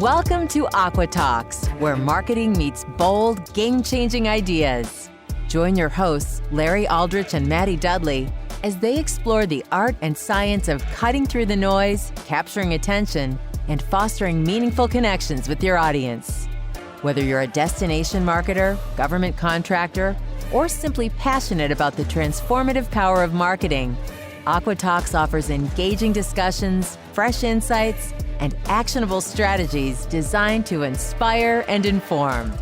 Welcome to Aqua Talks, where marketing meets bold, game-changing ideas. Join your hosts, Larry Aldrich and Maddie Dudley, as they explore the art and science of cutting through the noise, capturing attention, and fostering meaningful connections with your audience. Whether you're a destination marketer, government contractor, or simply passionate about the transformative power of marketing, Aqua Talks offers engaging discussions, fresh insights, and actionable strategies designed to inspire and inform.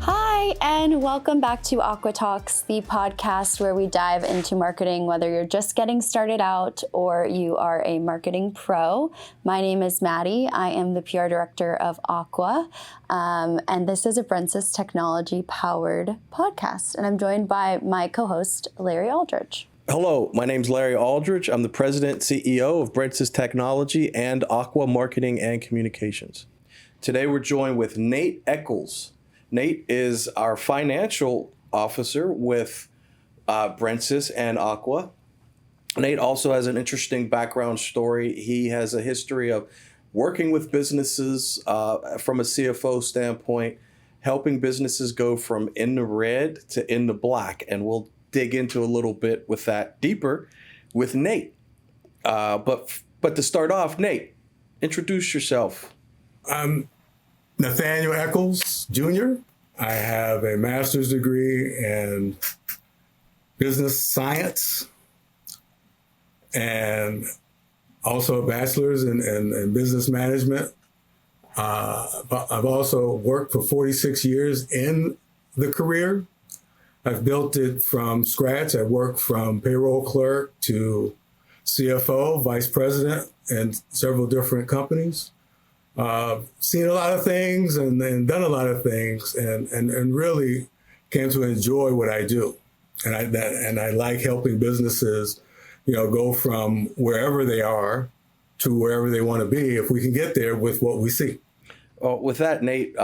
Hi, and welcome back to Aqua Talks, the podcast where we dive into marketing, whether you're just getting started out or you are a marketing pro. My name is Maddie. I am the PR director of Aqua, and this is a Brensis technology-powered podcast, and I'm joined by my co-host, Larry Aldrich. Hello, my name's Larry Aldrich. I'm the president CEO of Brensis Technology and Aqua Marketing and Communications. Today we're joined with Nate Echols. Nate is our financial officer with Brensis and Aqua. Nate also has an interesting background story. He has a history of working with businesses from a CFO standpoint, helping businesses go from in the red to in the black, and we'll dig into a little bit with that deeper with Nate. But to start off, Nate, introduce yourself. I'm Nathaniel Echols Jr. I have a master's degree in business science and also a bachelor's in business management. But I've also worked for 46 years in the career. I've built it from scratch. I worked from payroll clerk to CFO, vice president, in several different companies. Seen a lot of things and done a lot of things, and really came to enjoy what I do. And I like helping businesses, go from wherever they are to wherever they want to be, if we can get there with what we see. Well, with that, Nate,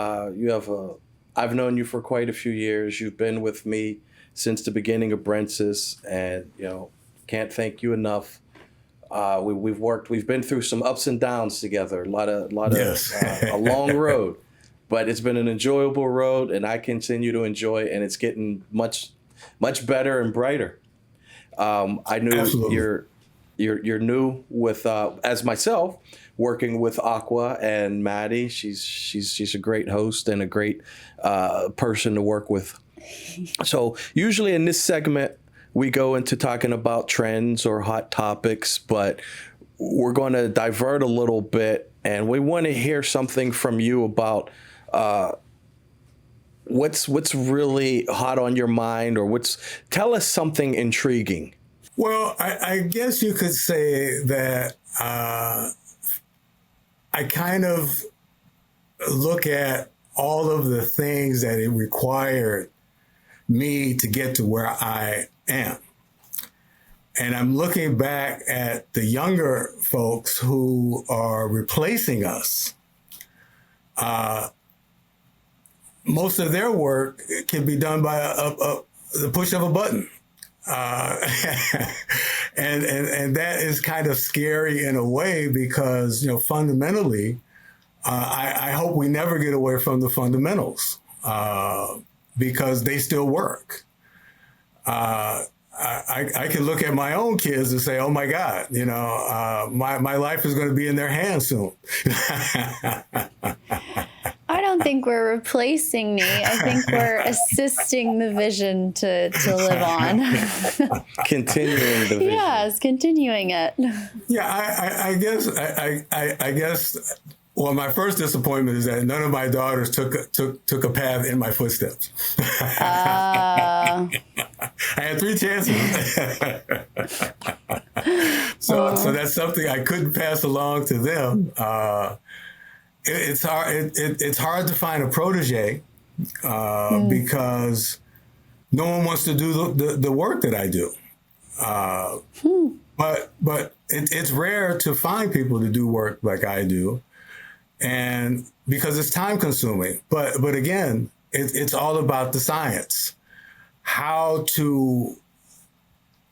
I've known you for quite a few years. You've been with me since the beginning of Brensis, and can't thank you enough. We've been through some ups and downs together, a long road, but it's been an enjoyable road, and I continue to enjoy it, and it's getting much better and brighter. I knew Absolutely. You're new with as myself, working with Aqua and Maddie. She's a great host and a great person to work with. So usually in this segment, we go into talking about trends or hot topics, but we're going to divert a little bit, and we want to hear something from you about what's really hot on your mind, or tell us something intriguing. Well, I guess you could say that I kind of look at all of the things that it required me to get to where I am. And I'm looking back at the younger folks who are replacing us. Most of their work can be done by the push of a button. And that is kind of scary in a way, because, fundamentally, I hope we never get away from the fundamentals, because they still work. I can look at my own kids and say, oh my God, my life is going to be in their hands soon. I don't think we're replacing me. I think we're assisting the vision to live on. Continuing the vision. Yes, continuing it. Yeah, I guess. Well, my first disappointment is that none of my daughters took a path in my footsteps. I had 3 chances. So that's something I couldn't pass along to them. It's hard. It's hard to find a protege because no one wants to do the work that I do. But it's rare to find people to do work like I do. And because it's time consuming, but again, it's all about the science, how to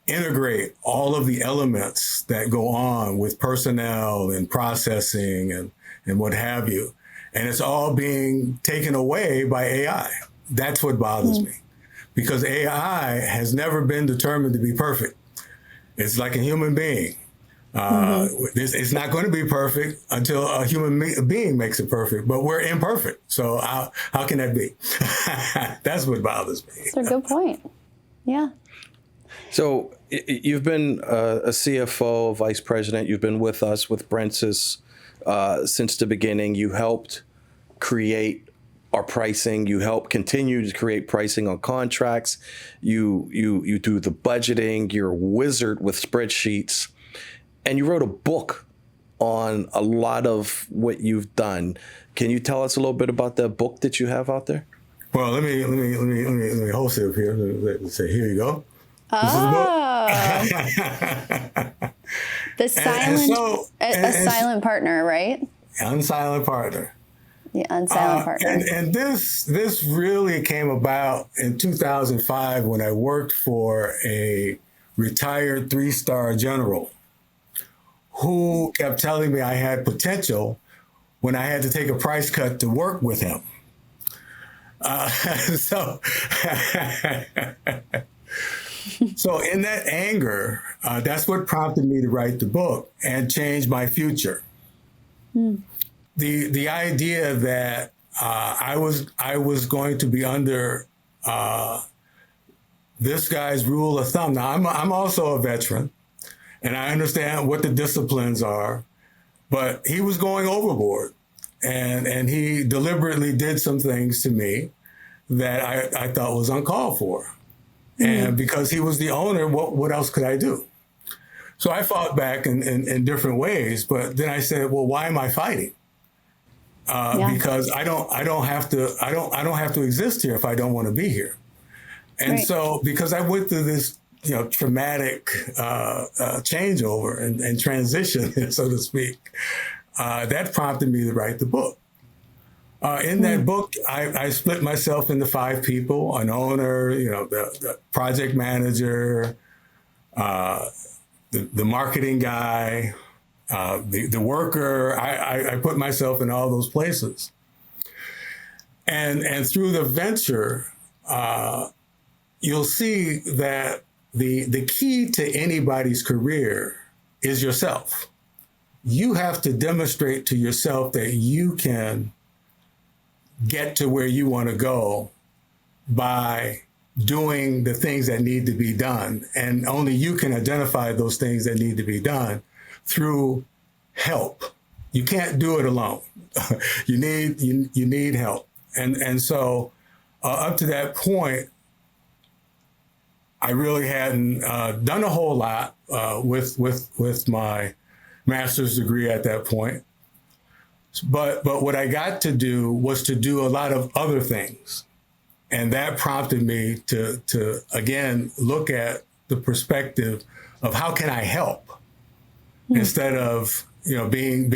integrate all of the elements that go on with personnel and processing and what have you. And it's all being taken away by AI. That's what bothers me, because AI has never been determined to be perfect. It's like a human being. It's not going to be perfect until a human being makes it perfect, but we're imperfect. So how can that be? That's what bothers me. That's a good point. Yeah. So you've been a CFO, vice president. You've been with us with Brentsys since the beginning. You helped create our pricing. You help continue to create pricing on contracts. You do the budgeting. You're a wizard with spreadsheets, and you wrote a book on a lot of what you've done. Can you tell us a little bit about the book that you have out there? Well, let me host it up here. Let's say, here you go. Oh, the silent, a silent partner, right? Unsilent partner. The Unsilent partner. And this really came about in 2005 when I worked for a retired 3-star general who kept telling me I had potential when I had to take a price cut to work with him. So in that anger, that's what prompted me to write the book and change my future. The idea that I was going to be under this guy's rule of thumb. Now I'm also a veteran, and I understand what the disciplines are, but he was going overboard, and he deliberately did some things to me that I thought was uncalled for. And because he was the owner, what else could I do? So I fought back in different ways, but then I said, well, why am I fighting? Because I don't have to exist here if I don't want to be here. And so because I went through this traumatic changeover and transition, so to speak, that prompted me to write the book. In that book, I split myself into 5 people: an owner, the project manager, the marketing guy, the worker. I put myself in all those places. And through the venture, you'll see that the key to anybody's career is yourself. You have to demonstrate to yourself that you can get to where you want to go by doing the things that need to be done. And only you can identify those things that need to be done through help. You can't do it alone. You need help. And so up to that point, I really hadn't done a whole lot with my master's degree at that point. But what I got to do was to do a lot of other things. And that prompted me to again, look at the perspective of how can I help instead of, being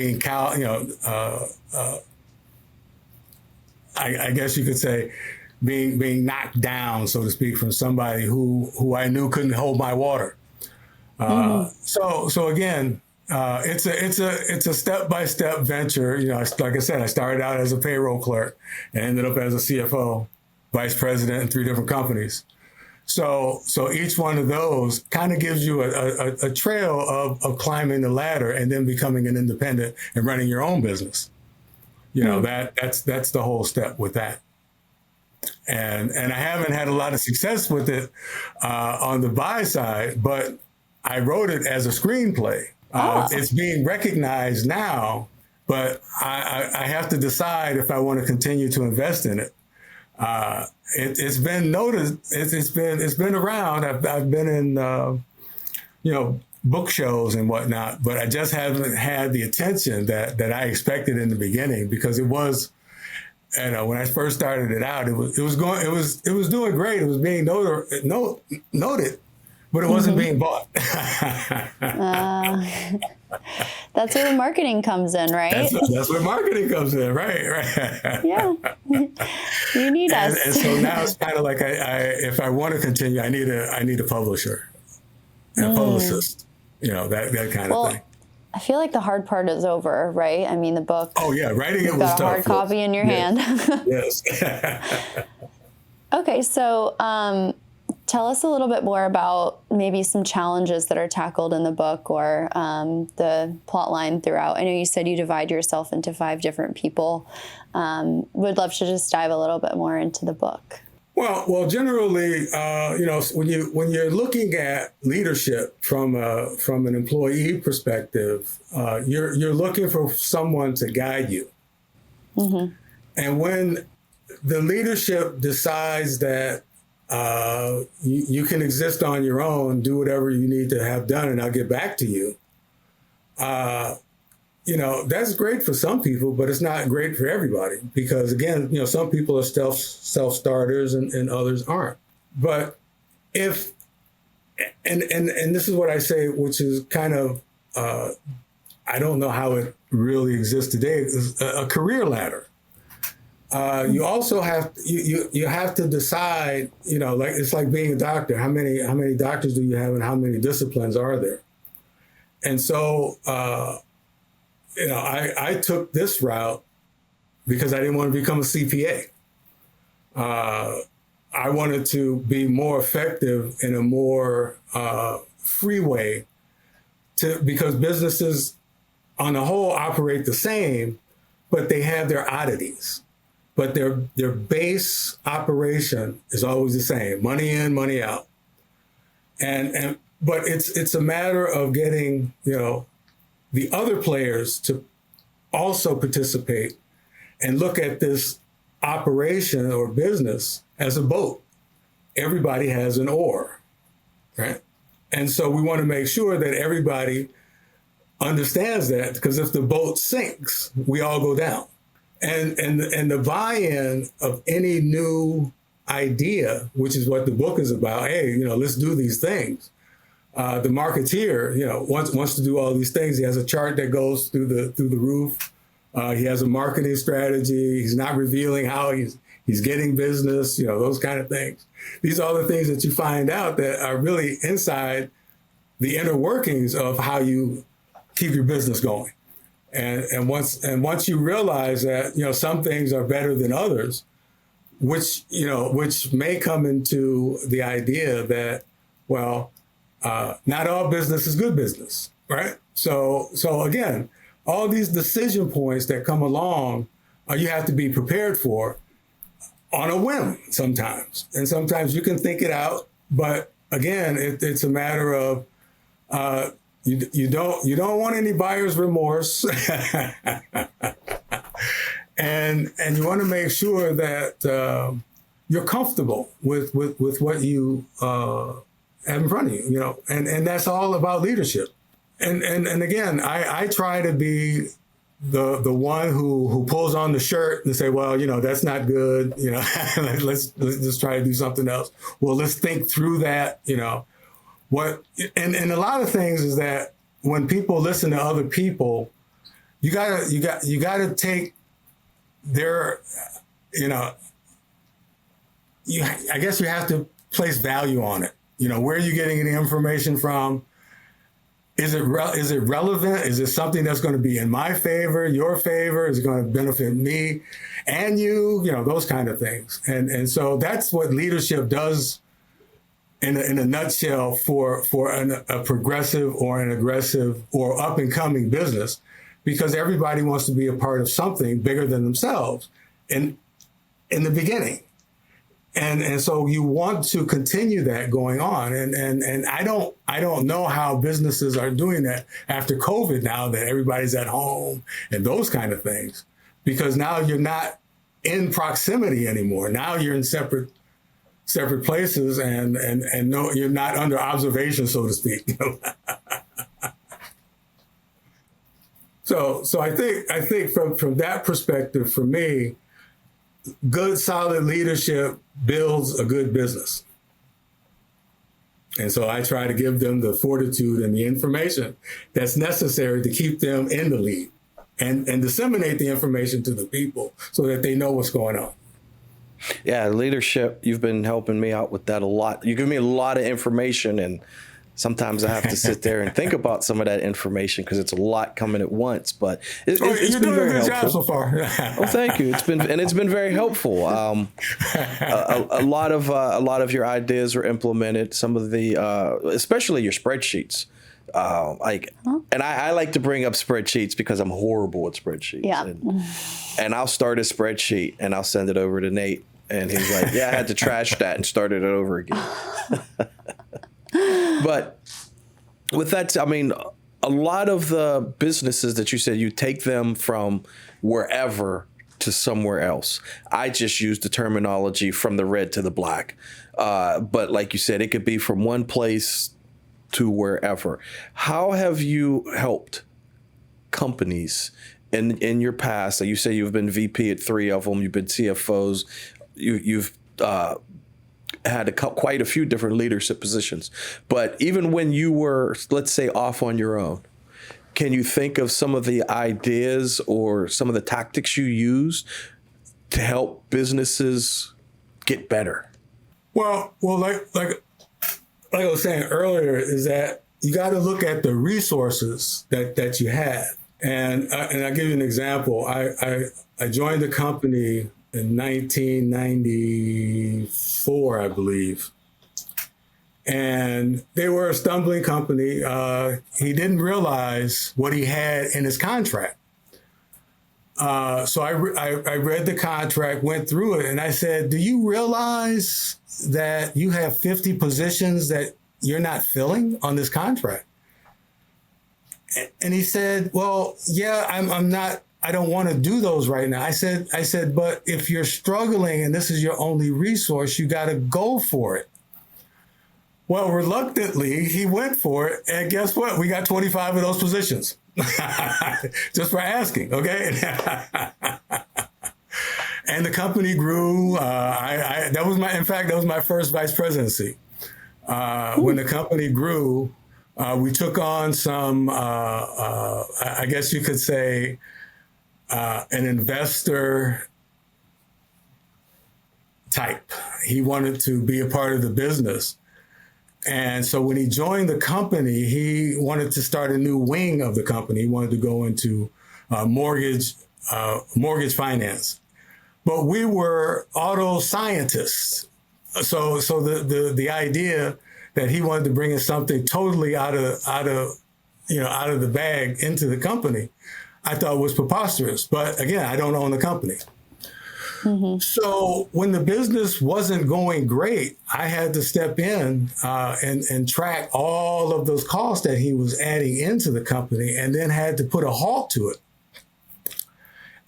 I guess you could say being knocked down, so to speak, from somebody who I knew couldn't hold my water. So again, it's a step-by-step venture. Like I said, I started out as a payroll clerk and ended up as a CFO, vice president in 3 different companies. So each one of those kind of gives you a trail of climbing the ladder and then becoming an independent and running your own business. That's the whole step with that. And I haven't had a lot of success with it on the buy side, but I wrote it as a screenplay. It's being recognized now, but I have to decide if I want to continue to invest in it. It's been noticed. It's been around. I've been in book shows and whatnot, but I just haven't had the attention that I expected in the beginning, because it was, when I first started it out, it was doing great. It was being noted. But it wasn't being bought. That's where marketing comes in, right? That's where marketing comes in, right. Yeah, you need us. And so now it's kind of like if I want to continue, I need a publisher. and publicist, that kind of thing. I feel like the hard part is over, right? I mean, the book. Oh yeah, writing it was tough. Got a hard copy in your hand. Yes. Okay, so tell us a little bit more about maybe some challenges that are tackled in the book or the plot line throughout. I know you said you divide yourself into 5 different people. Would love to just dive a little bit more into the book. Well, generally, when you're looking at leadership from an employee perspective, you're looking for someone to guide you. Mm-hmm. And when the leadership decides that you can exist on your own, do whatever you need to have done, and I'll get back to you. That's great for some people, but it's not great for everybody because, again, some people are self-starters and others aren't. But and this is what I say, which is kind of, I don't know how it really exists today, is a career ladder. You also have you have to decide, it's like being a doctor. How many doctors do you have, and how many disciplines are there? And so, I took this route because I didn't want to become a CPA. I wanted to be more effective in a more free way, because businesses on the whole operate the same, but they have their oddities. But their base operation is always the same: money in, money out. But it's a matter of getting the other players to also participate and look at this operation or business as a boat. Everybody has an oar, right? And so we want to make sure that everybody understands that, because if the boat sinks, we all go down. And the buy-in of any new idea, which is what the book is about, hey, let's do these things. The marketeer, wants to do all these things. He has a chart that goes through the roof. He has a marketing strategy. He's not revealing how he's getting business, those kind of things. These are all the things that you find out that are really inside the inner workings of how you keep your business going. And once you realize that, some things are better than others, which may come into the idea that, well, not all business is good business, right? So again, all these decision points that come along, you have to be prepared for on a whim sometimes. And sometimes you can think it out, but again, it's a matter of you don't want any buyer's remorse, and you want to make sure that you're comfortable with what you have in front of you, and that's all about leadership. And again, I try to be the one who pulls on the shirt and say, well, that's not good, let's just try to do something else. Well, let's think through that, and a lot of things is that when people listen to other people, you gotta take their, I guess you have to place value on it. Where are you getting the information from? Is it relevant? Is it something that's going to be in my favor, your favor? Is it going to benefit me and you? Those kind of things. And so that's what leadership does in a nutshell for a progressive or an aggressive or up and coming business, because everybody wants to be a part of something bigger than themselves in the beginning. And so you want to continue that going on. And I don't know how businesses are doing that after COVID, now that everybody's at home and those kind of things, because now you're not in proximity anymore. Now you're in separate places and no, you're not under observation, so to speak. So I think from that perspective, for me, good, solid leadership builds a good business. And so I try to give them the fortitude and the information that's necessary to keep them in the lead and disseminate the information to the people so that they know what's going on. Yeah, leadership, you've been helping me out with that a lot. You give me a lot of information, and sometimes I have to sit there and think about some of that information because it's a lot coming at once. But it's you're been doing very a good helpful. job so far. Well, thank you. It's been very helpful. A lot of your ideas are implemented. Some of the, especially your spreadsheets. And I like to bring up spreadsheets because I'm horrible at spreadsheets. Yeah. And I'll start a spreadsheet and I'll send it over to Nate. And he's like, yeah, I had to trash that and started it over again. But with that, I mean, a lot of the businesses that you said, you take them from wherever to somewhere else. I just use the terminology from the red to the black. But like you said, it could be from one place to wherever. How have you helped companies in your past? Like you say, you've been VP at 3 of them. You've been CFOs. You've had quite a few different leadership positions. But even when you were, let's say, off on your own, can you think of some of the ideas or some of the tactics you used to help businesses get better? Well, like I was saying earlier, is that you got to look at the resources that you have. And I'll give you an example. I joined the company in 1994, I believe. And they were a stumbling company. He didn't realize what he had in his contract. So I read the contract, went through it, and I said, do you realize that you have 50 positions that you're not filling on this contract? And he said, well, yeah, I'm not, I don't want to do those right now. I said, but if you're struggling and this is your only resource, you got to go for it. Well, reluctantly, he went for it. And guess what? We got 25 of those positions just for asking. Okay. And the company grew. That was my first vice presidency. When the company grew, we took on some, I guess you could say, an investor type. He wanted to be a part of the business. And so when he joined the company, he wanted to start a new wing of the company. He wanted to go into mortgage finance. But we were auto scientists. So the idea that he wanted to bring in something totally out of the bag into the company, I thought was preposterous. But again, I don't own the company. Mm-hmm. So when the business wasn't going great, I had to step in and track all of those costs that he was adding into the company, and then had to put a halt to it.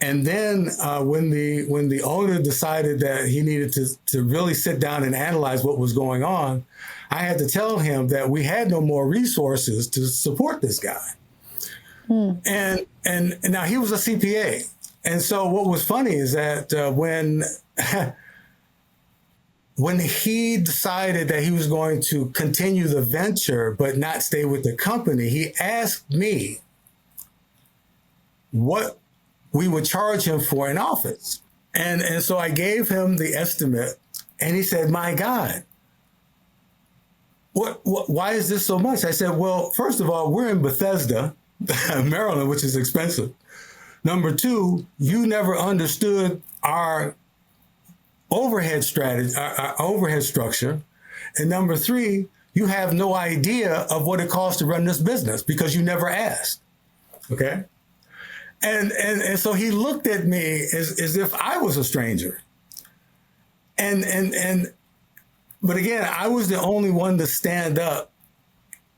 And then when the owner decided that he needed to really sit down and analyze what was going on, I had to tell him that we had no more resources to support this guy. And now he was a CPA. And so what was funny is that when he decided that he was going to continue the venture but not stay with the company, he asked me what we would charge him for an office. And so I gave him the estimate, and he said, my God, why is this so much? I said, well, first of all, we're in Bethesda, Maryland, which is expensive. Number two, you never understood our overhead strategy, our overhead structure. And number three, you have no idea of what it costs to run this business because you never asked. Okay. And so he looked at me as if I was a stranger. But again, I was the only one to stand up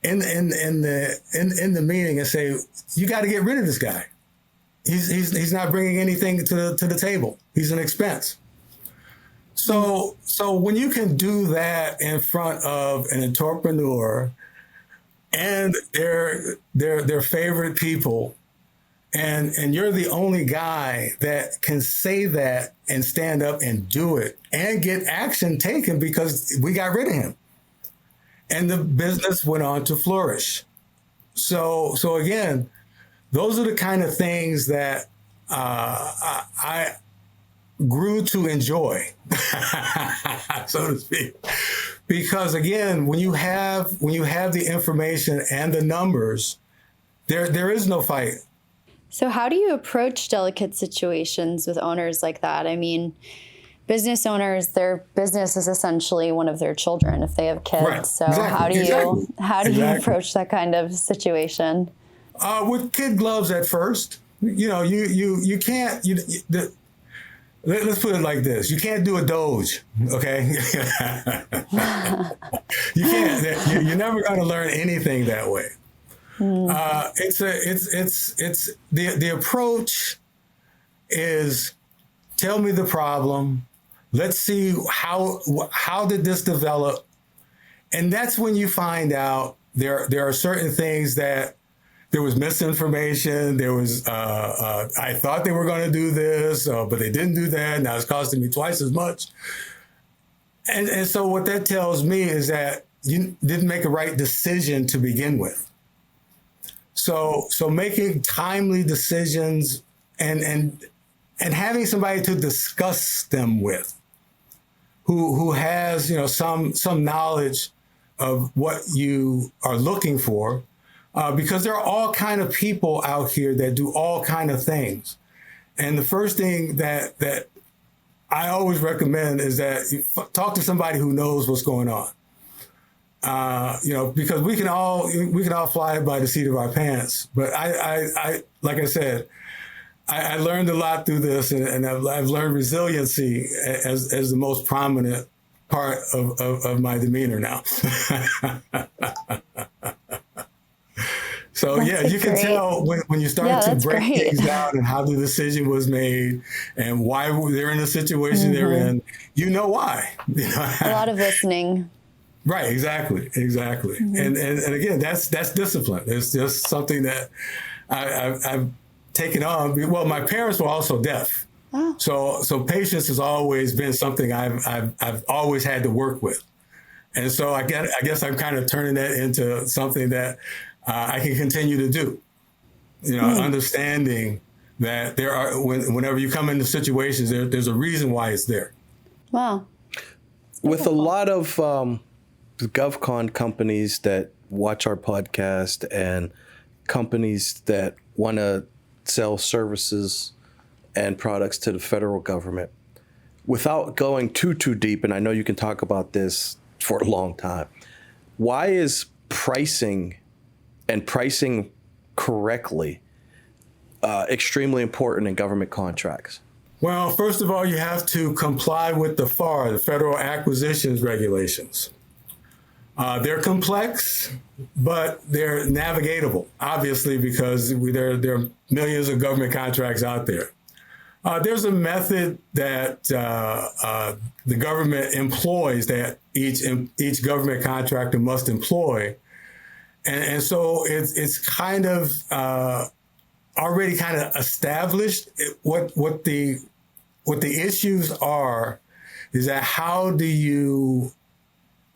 in the meeting and say, you got to get rid of this guy. He's not bringing anything to the table. He's an expense. So when you can do that in front of an entrepreneur and their favorite people, and you're the only guy that can say that and stand up and do it and get action taken because we got rid of him, and the business went on to flourish. So again, those are the kind of things that I grew to enjoy, so to speak, Because again, when you have the information and the numbers, there is no fight. So how do you approach delicate situations with owners like that? I mean, business owners, their business is essentially one of their children if they have kids. Right. So Exactly. how do you approach that kind of situation? With kid gloves at first. You can't. Let's put it like this: you can't do a Doge, okay? You can't. You're never going to learn anything that way. It's the approach is tell me the problem. Let's see how did this develop, and that's when you find out there are certain things that there was misinformation. There was I thought they were going to do this, but they didn't do that. Now it's costing me twice as much. And so what that tells me is that you didn't make a right decision to begin with. So making timely decisions and having somebody to discuss them with, who has some knowledge of what you are looking for, because there are all kind of people out here that do all kind of things. And the first thing that I always recommend is that you talk to somebody who knows what's going on. Because we can all fly by the seat of our pants. But I like I said, I learned a lot through this, and I've learned resiliency as the most prominent part of my demeanor now. So you can tell when you start to break things down and how the decision was made and why they're in the situation they're in. You know why. A lot of listening. Right, exactly. And again, that's discipline. It's just something that I've taken on. Well, my parents were also deaf, so patience has always been something I've always had to work with, and so I guess I'm kind of turning that into something that I can continue to do. Understanding that there are whenever you come into situations, there's a reason why it's there. Wow. With a lot of GovCon companies that watch our podcast and companies that want to sell services and products to the federal government, without going too deep, and I know you can talk about this for a long time, why is pricing correctly extremely important in government contracts? Well, first of all, you have to comply with the FAR, the Federal Acquisitions Regulations. They're complex, but they're navigatable, obviously, because there are millions of government contracts out there. There's a method that the government employs that each government contractor must employ. And so it's kind of already kind of established. What the issues are is that how do you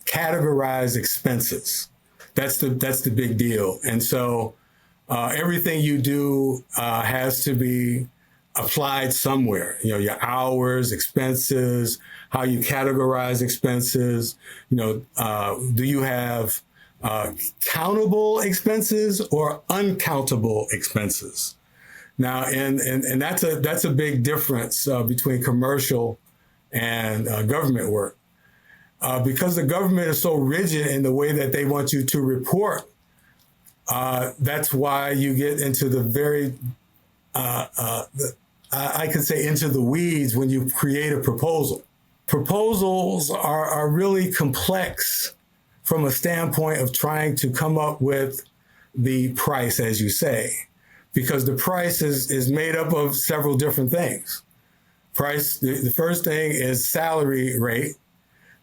categorize expenses? That's the big deal. And so everything you do has to be applied somewhere. Your hours, expenses, how you categorize expenses. Do you have countable expenses or uncountable expenses? Now, and that's a big difference between commercial and government work. Because the government is so rigid in the way that they want you to report, that's why you get into the very, I could say into the weeds when you create a proposal. Proposals are really complex from a standpoint of trying to come up with the price, as you say, because the price is made up of several different things. The first thing is salary rate.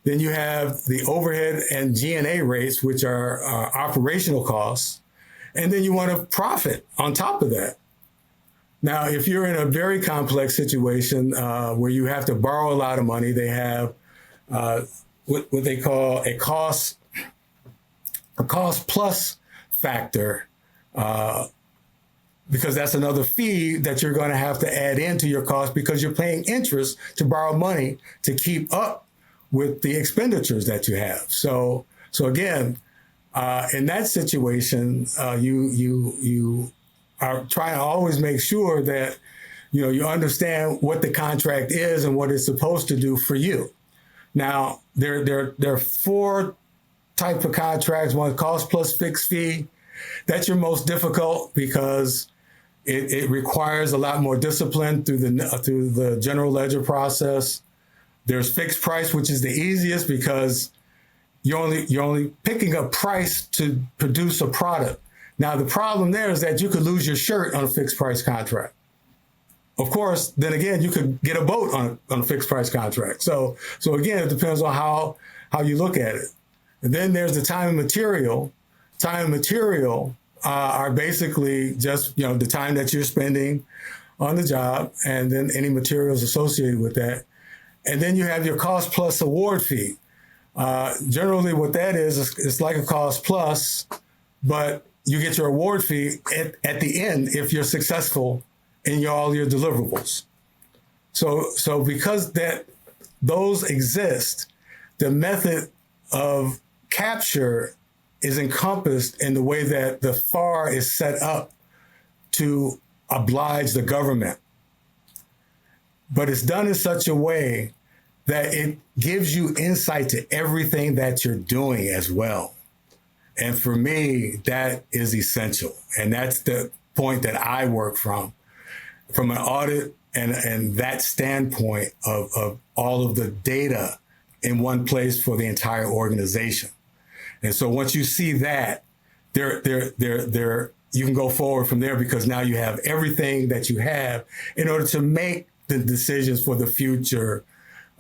Then you have the overhead and G&A rates, which are operational costs. And then you want a profit on top of that. Now, if you're in a very complex situation where you have to borrow a lot of money, they have what they call a cost plus factor, because that's another fee that you're going to have to add into your cost because you're paying interest to borrow money to keep up with the expenditures that you have. So again, in that situation, you are trying to always make sure that you understand what the contract is and what it's supposed to do for you. Now, there are 4 types of contracts. One, cost plus fixed fee. That's your most difficult because it requires a lot more discipline through the general ledger process. There's fixed price, which is the easiest because you're only picking a price to produce a product. Now, the problem there is that you could lose your shirt on a fixed price contract. Of course, then again, you could get a boat on a fixed price contract. So again, it depends on how you look at it. And then there's the time and material. Time and material are basically just the time that you're spending on the job, and then any materials associated with that. And then you have your cost plus award fee. Generally, what that is, it's like a cost plus, but you get your award fee at the end if you're successful in all your deliverables. So because those exist, the method of capture is encompassed in the way that the FAR is set up to oblige the government. But it's done in such a way that it gives you insight to everything that you're doing as well. And for me, that is essential. And that's the point that I work from an audit and that standpoint of all of the data in one place for the entire organization. And so once you see that, you can go forward from there because now you have everything that you have in order to make the decisions for the future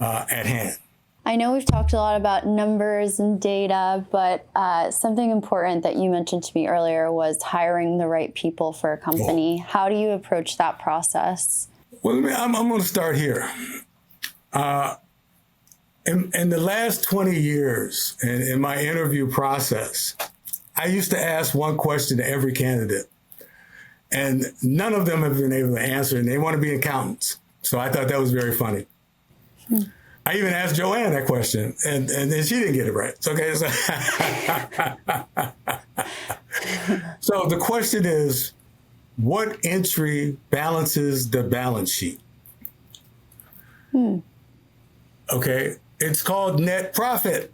at hand. I know we've talked a lot about numbers and data, but something important that you mentioned to me earlier was hiring the right people for a company. How do you approach that process? Well, I'm going to start here. In the last 20 years, in my interview process, I used to ask one question to every candidate, and none of them have been able to answer, and they want to be accountants. So I thought that was very funny. I even asked Joanne that question, and then she didn't get it right. Okay, so the question is, what entry balances the balance sheet? Okay, it's called net profit.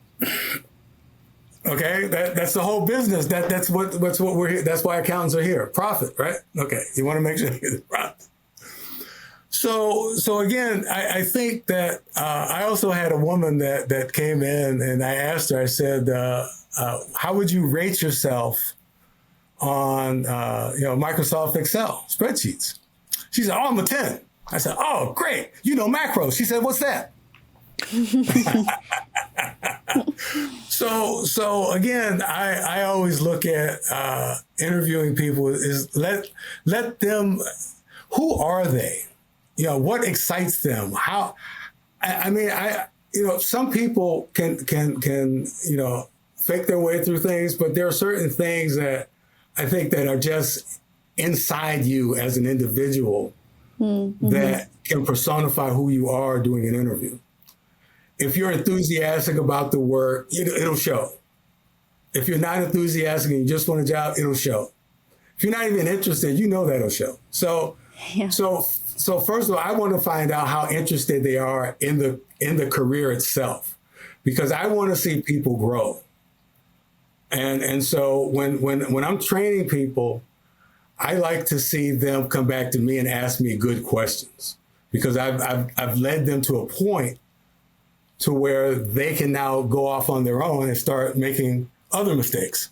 Okay, that's the whole business. That's what we're here. That's why accountants are here. Profit, right? Okay, you want to make sure you get the profit. So again, I think that I also had a woman that came in, and I asked her. I said, "How would you rate yourself on Microsoft Excel spreadsheets?" She said, "Oh, I'm a 10." I said, "Oh, great. You know macros." She said, "What's that?" So again, I always look at interviewing people is let them, who are they? What excites them? How? Some people can fake their way through things, but there are certain things that I think that are just inside you as an individual that can personify who you are doing an interview. If you're enthusiastic about the work, it'll show. If you're not enthusiastic and you just want a job, it'll show. If you're not even interested, that'll show. So first of all, I want to find out how interested they are in the career itself, because I want to see people grow. And so when I'm training people, I like to see them come back to me and ask me good questions, because I've led them to a point to where they can now go off on their own and start making other mistakes.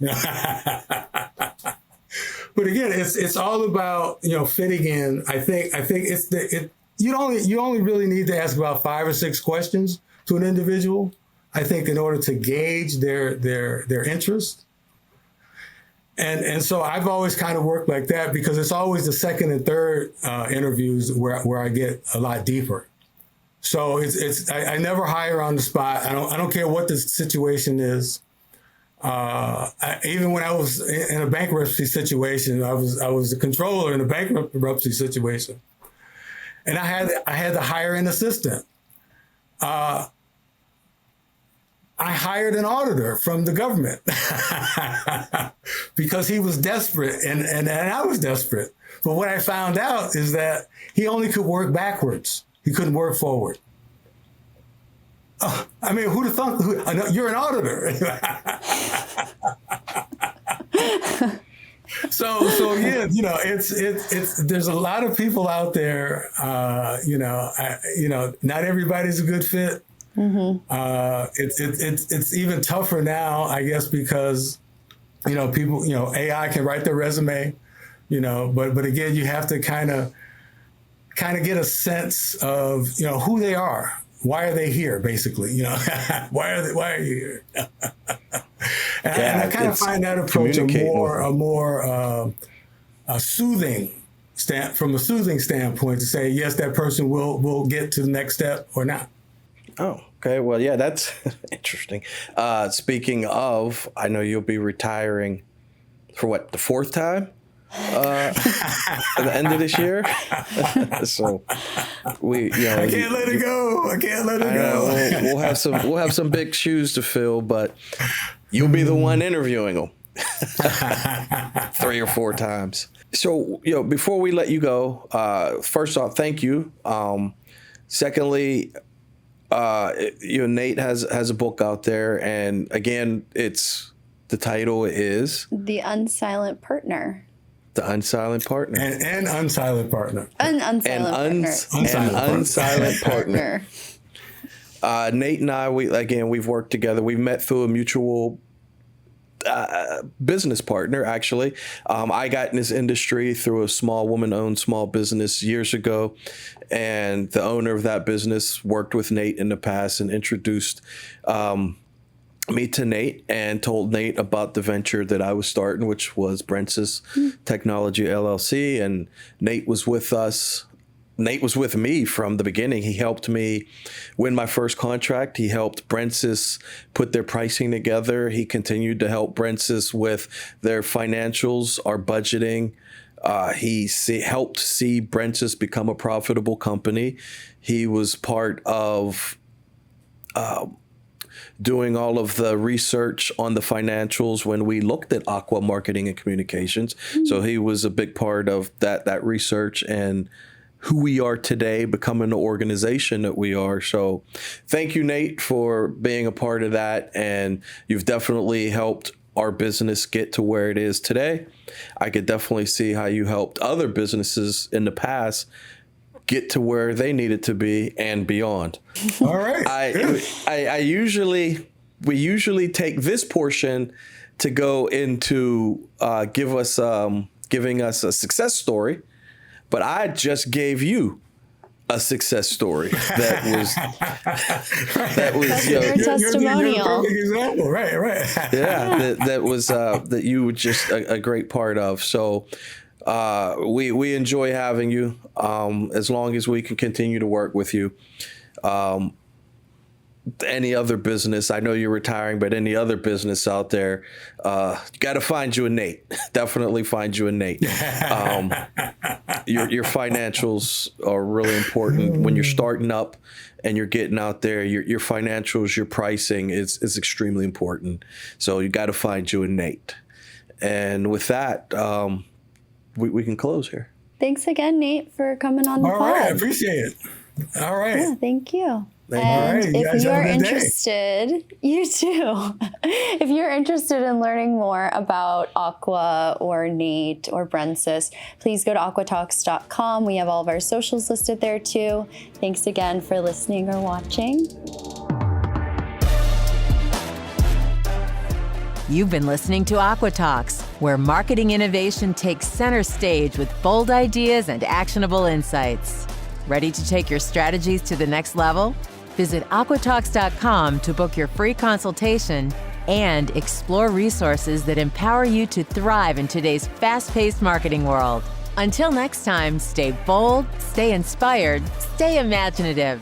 But again, it's all about fitting in. I think you only really need to ask about 5 or 6 questions to an individual, I think, in order to gauge their interest. And so I've always kind of worked like that, because it's always the second and third interviews where I get a lot deeper. So I never hire on the spot. I don't care what the situation is. Even when I was in a bankruptcy situation, I was the controller in a bankruptcy situation, and I had to hire an assistant. I hired an auditor from the government because he was desperate and I was desperate. But what I found out is that he only could work backwards. He couldn't work forward. I mean, who'd have thought? You're an auditor. So yeah, it's there's a lot of people out there. Not everybody's a good fit. Mm-hmm. It's even tougher now, I guess, because people, AI can write their resume, but again, you have to kind of get a sense of who they are. Why are they here, basically? Why are you here? and I kind of find that approach a more soothing from a soothing standpoint to say, yes, that person will get to the next step or not. Oh, okay. Well, yeah, that's interesting. Speaking of, I know you'll be retiring for the fourth time? At the end of this year. So I can't let it go. I can't let it go. We'll have some big shoes to fill, but you'll be the one interviewing them 3 or 4 times. So, before we let you go, first off, thank you. Secondly, Nate has a book out there, and again, the title is The Unsilent Partner. The Unsilent Partner. And Unsilent Partner. An Unsilent Partner. Nate and I, we've worked together. We've met through a mutual business partner, actually. I got in this industry through a small woman-owned small business years ago, and the owner of that business worked with Nate in the past and introduced me to Nate and told Nate about the venture that I was starting, which was Brentz's Technology LLC. And Nate was with us. Nate was with me from the beginning. He helped me win my first contract. He helped Brentz's put their pricing together. He continued to help Brentz's with their financials, our budgeting. He helped see Brentz's become a profitable company. He was part of doing all of the research on the financials when we looked at Aqua Marketing and Communications. Mm-hmm. So he was a big part of that research and who we are today, becoming the organization that we are. So thank you, Nate, for being a part of that. And you've definitely helped our business get to where it is today. I could definitely see how you helped other businesses in the past get to where they needed to be and beyond. All right. We usually take this portion to go into giving us a success story, but I just gave you a success story that was your testimonial. You're a perfect example, right? Yeah, that you were just a great part of. So. We enjoy having you as long as we can continue to work with you. Any other business, I know you're retiring, but any other business out there, you got to find you a Nate. Definitely find you a Nate. Your financials are really important when you're starting up and you're getting out there. Your financials, your pricing is extremely important. So you got to find you a Nate. And with that, we can close here. Thanks again, Nate, for coming on the pod. All right, I appreciate it. All right. Yeah, thank you. And if you're interested, you too. If you're interested in learning more about Aqua or Nate or Brentz's, please go to aquatalks.com. We have all of our socials listed there too. Thanks again for listening or watching. You've been listening to Aqua Talks, where marketing innovation takes center stage with bold ideas and actionable insights. Ready to take your strategies to the next level? Visit aquatalks.com to book your free consultation and explore resources that empower you to thrive in today's fast-paced marketing world. Until next time, stay bold, stay inspired, stay imaginative.